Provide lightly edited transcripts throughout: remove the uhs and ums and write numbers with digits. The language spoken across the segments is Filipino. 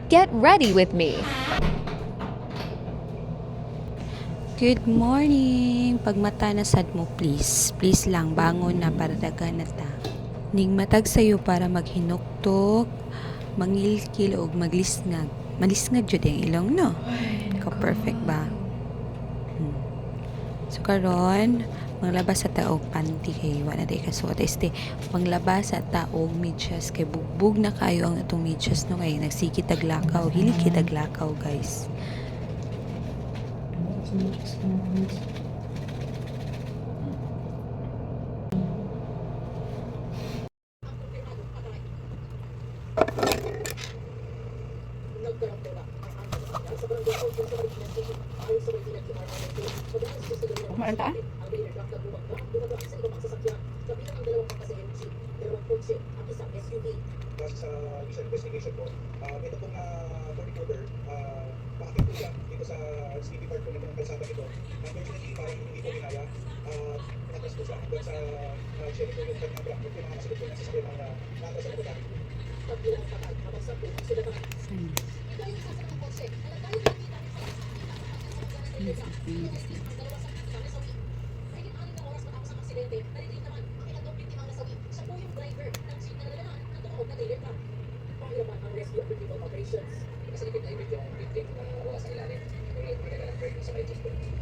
Get ready with me. Good morning! Pagmata na sad mo please. Please lang, bangon na para dagan na ta. Ningmatag sayo para maghinuktok, mangilkil o maglisnag. Malisnag jud ang ilong, no? Ka-perfect ba? So karon, manglabas sa taog panty kay wala day kasuot. Este, manglabas sa taog medyas kay bugbog na kayo ang atong medyas no kay nagsikit taglakaw, hilig taglakaw guys. Maranta? Sa initial investigation po, ito pong 40-footer, bakit po siya dito sa city park po ng kalsada ito. Unfortunately, parang hindi po kinaya, pinatras po siya hanggang sa sharing po yung kanyang truck. Ito yung mga kasagot po ng sasakyan ng natras sa kapatid.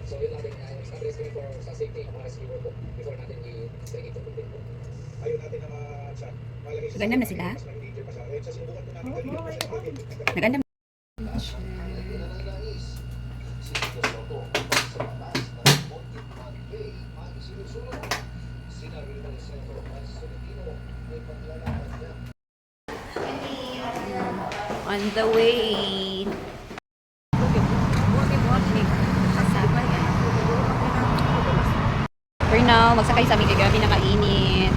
So yun natin, establish kami for sa safety ng mga rescuer po before natin i-string ito po. Ayun natin na ma-chat. Nagandam na sila? Nagandam. On the way. For now, magsakay sa aming gabi na mainit.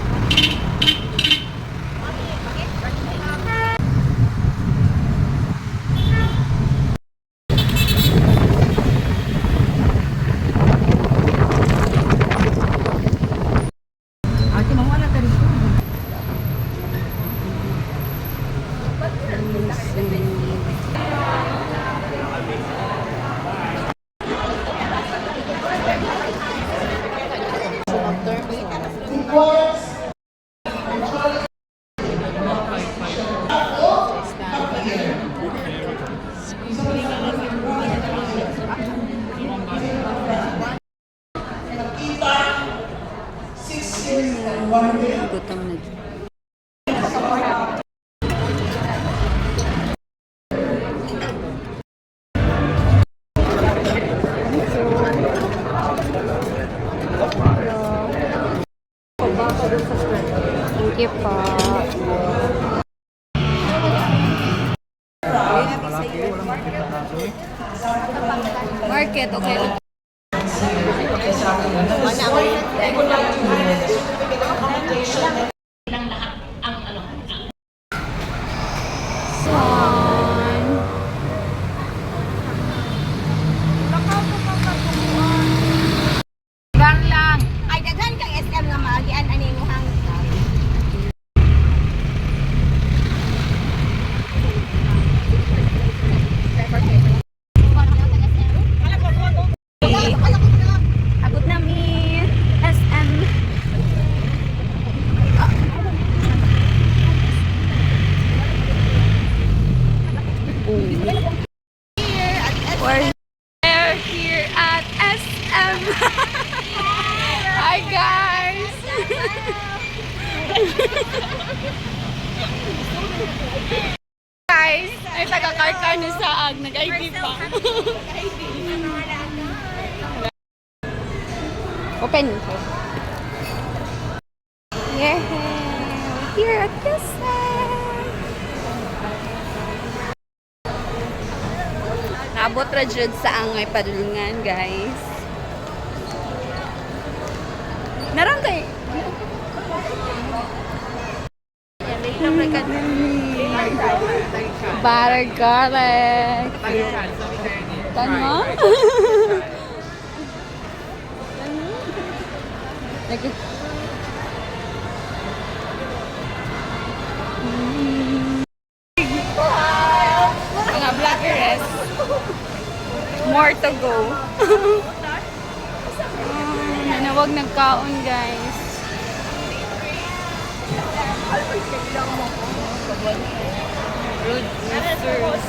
Gutom na. Thank you po. Market, okay. Ay, daghan kang SM nga maagian ani mo hang. Abot namin. SM. We're here at SM. Hi guys. Guys, ay taga-karkar ni Saag, nag-ID pa. Open. Yeah. Here at SM. Naabot ra jud sa angay padulungan, guys. Narang kay butter garlic. Tama? Mga More to go. Nanawag nagkaon, guys. Road users.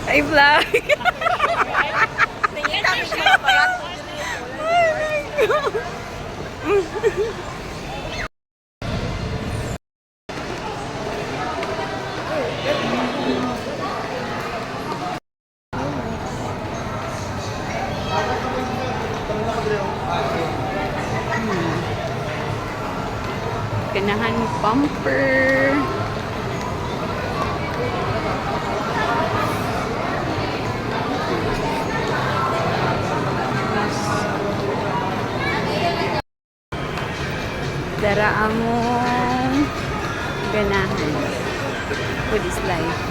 Ay, vlog. Ganahan bumper. Dara among ganahan. Food is life.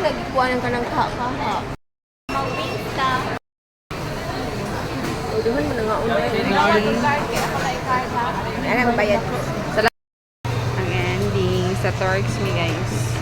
Nagikuhanan ka ng kaka. Mawista. Uduhan mo na nga una. Ano ang bayad? Ang ending sa Torx me, guys.